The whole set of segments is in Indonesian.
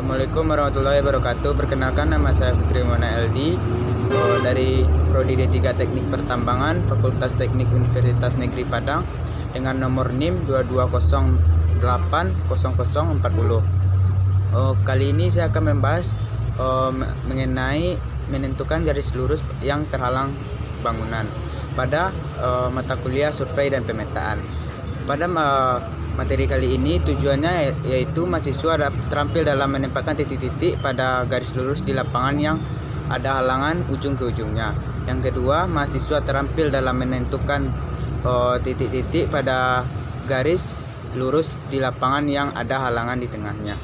Assalamualaikum warahmatullahi wabarakatuh. Perkenalkan, nama saya Fikri Maulana LD dari Prodi D3 Teknik Pertambangan Fakultas Teknik Universitas Negeri Padang dengan nomor NIM 22080040. Kali ini saya akan membahas mengenai menentukan garis lurus yang terhalang bangunan pada mata kuliah survei dan pemetaan. Pada materi kali ini tujuannya yaitu mahasiswa terampil dalam menempatkan titik-titik pada garis lurus di lapangan yang ada halangan ujung ke ujungnya. Yang kedua, mahasiswa terampil dalam menentukan titik-titik pada garis lurus di lapangan yang ada halangan di tengahnya.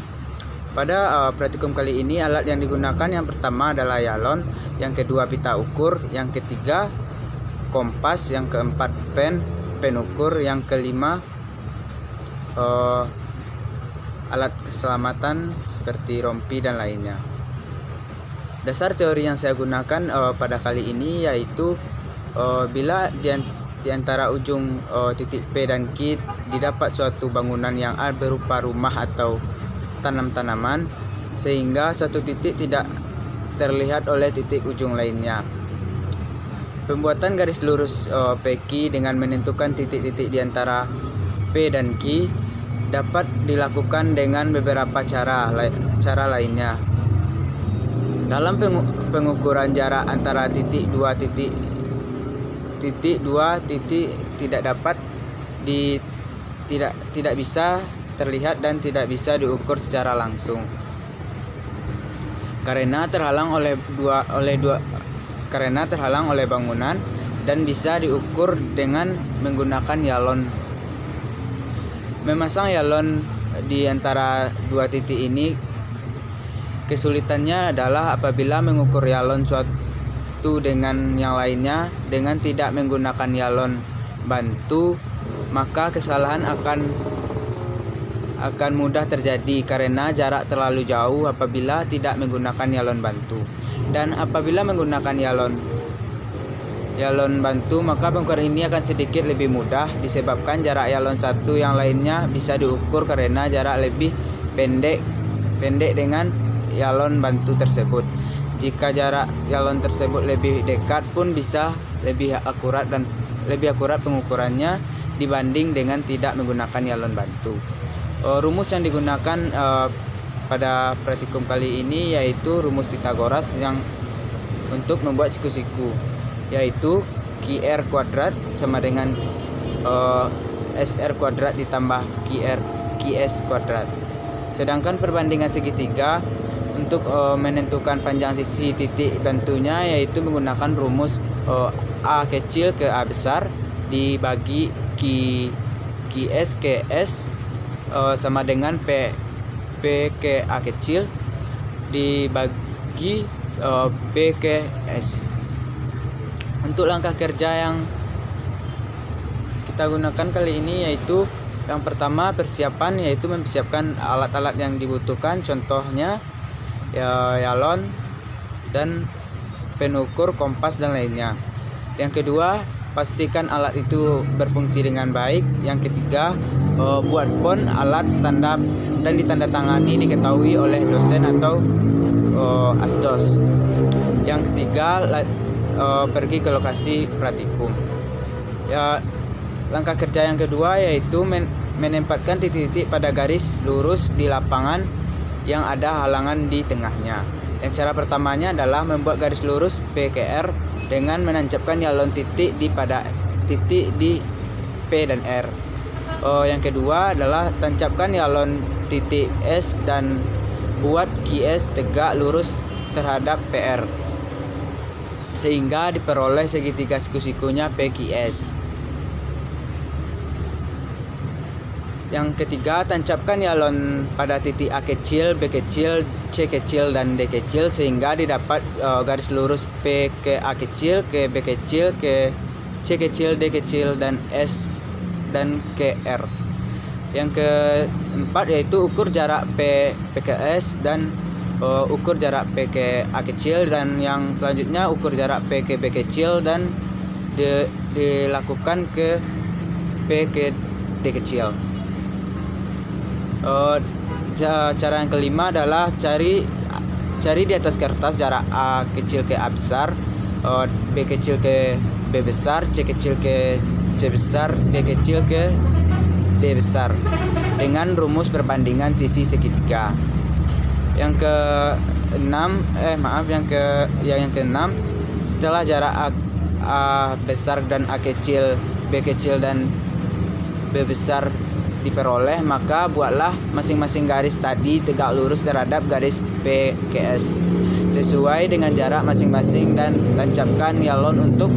Pada praktikum kali ini alat yang digunakan yang pertama adalah yalon, yang kedua pita ukur, yang ketiga kompas, yang keempat pen ukur, yang kelima alat keselamatan seperti rompi dan lainnya. Dasar teori yang saya gunakan pada kali ini yaitu bila di antara ujung titik P dan Q didapat suatu bangunan yang berupa rumah atau tanam-tanaman, sehingga suatu titik tidak terlihat oleh titik ujung lainnya. Pembuatan garis lurus PQ dengan menentukan titik-titik di antara P dan Q dapat dilakukan dengan beberapa cara lainnya. Dalam pengukuran jarak antara titik dua titik tidak bisa terlihat dan tidak bisa diukur secara langsung karena terhalang oleh bangunan, dan bisa diukur dengan menggunakan yalon. Memasang yalon di antara dua titik ini kesulitannya adalah apabila mengukur yalon suatu dengan yang lainnya dengan tidak menggunakan yalon bantu, maka kesalahan akan mudah terjadi karena jarak terlalu jauh apabila tidak menggunakan yalon bantu. Dan apabila menggunakan yalon bantu, maka pengukuran ini akan sedikit lebih mudah disebabkan jarak yalon satu yang lainnya bisa diukur karena jarak lebih pendek dengan yalon bantu tersebut. Jika jarak yalon tersebut lebih dekat pun bisa lebih akurat pengukurannya dibanding dengan tidak menggunakan yalon bantu. Rumus yang digunakan pada praktikum kali ini yaitu rumus Pitagoras yang untuk membuat siku-siku, yaitu QR kuadrat sama dengan SR kuadrat ditambah QS kuadrat. Sedangkan perbandingan segitiga untuk menentukan panjang sisi titik bantunya yaitu menggunakan rumus A kecil ke A besar dibagi QS ke S sama dengan P ke A kecil dibagi P ke S. Untuk langkah kerja yang kita gunakan kali ini yaitu yang pertama persiapan, yaitu mempersiapkan alat-alat yang dibutuhkan, contohnya yalon dan pen ukur, kompas dan lainnya. Yang kedua, pastikan alat itu berfungsi dengan baik. Yang ketiga, buat pon alat tanda dan ditandatangani diketahui oleh dosen atau asdos. Yang ketiga, pergi ke lokasi praktikum. Langkah kerja yang kedua yaitu menempatkan titik-titik pada garis lurus di lapangan yang ada halangan di tengahnya. Yang cara pertamanya adalah membuat garis lurus PQR dengan menancapkan yalon titik pada titik di P dan R. Yang kedua adalah tancapkan yalon titik S dan buat QS tegak lurus terhadap PR sehingga diperoleh segitiga siku-sikunya PQS. Yang ketiga, tancapkan yalon pada titik A kecil, B kecil, C kecil, dan D kecil sehingga didapat garis lurus P ke A kecil, ke B kecil, ke C kecil, D kecil, dan S dan ke R. Yang keempat yaitu ukur jarak P ke S dan ukur jarak P ke A kecil, dan yang selanjutnya ukur jarak P ke B kecil dan dilakukan ke P ke D kecil. Cara yang kelima adalah cari di atas kertas jarak A kecil ke A besar, B kecil ke B besar, C kecil ke C besar, D kecil ke D besar dengan rumus perbandingan sisi segitiga. Yang keenam, setelah jarak A besar dan A kecil, B kecil dan B besar diperoleh, maka buatlah masing-masing garis tadi tegak lurus terhadap garis PQS sesuai dengan jarak masing-masing dan tancapkan yalon untuk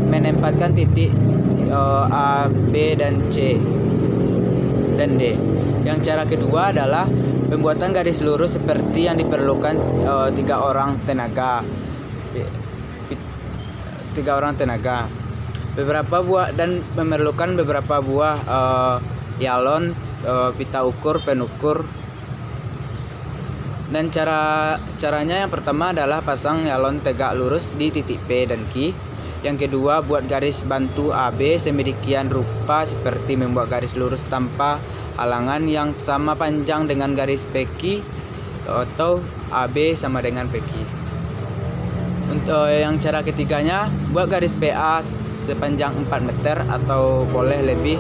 menempatkan titik A, B, dan C dan D. Yang cara kedua adalah pembuatan garis lurus seperti yang diperlukan 3 orang tenaga. Memerlukan beberapa buah yalon, pita ukur, penukur. Dan caranya yang pertama adalah pasang yalon tegak lurus di titik P dan Q. Yang kedua, buat garis bantu AB sedemikian rupa seperti membuat garis lurus tanpa halangan yang sama panjang dengan garis PQ atau AB sama dengan PQ. Untuk yang cara ketiganya, buat garis PA sepanjang 4 meter atau boleh lebih,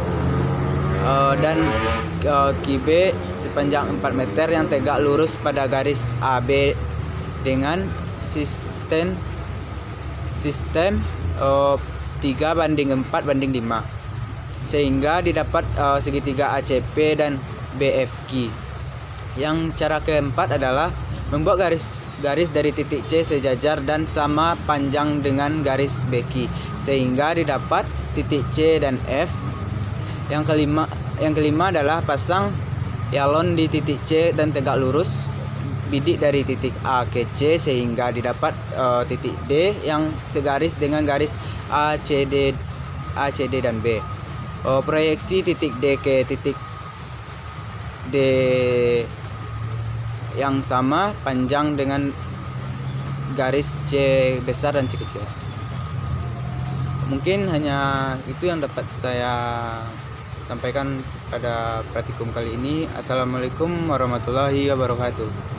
dan QB sepanjang 4 meter yang tegak lurus pada garis AB dengan sistem 3:4:5 sehingga didapat segitiga ACP dan BFQ. Yang cara keempat adalah membuat garis dari titik C sejajar dan sama panjang dengan garis BQ sehingga didapat titik C dan F. Yang kelima adalah pasang yalon di titik C dan tegak lurus bidik dari titik A ke C sehingga didapat titik D yang segaris dengan garis ACD dan B. Proyeksi titik D ke titik D yang sama panjang dengan garis C besar dan C kecil. Mungkin hanya itu yang dapat saya sampaikan pada praktikum kali ini. Assalamualaikum warahmatullahi wabarakatuh.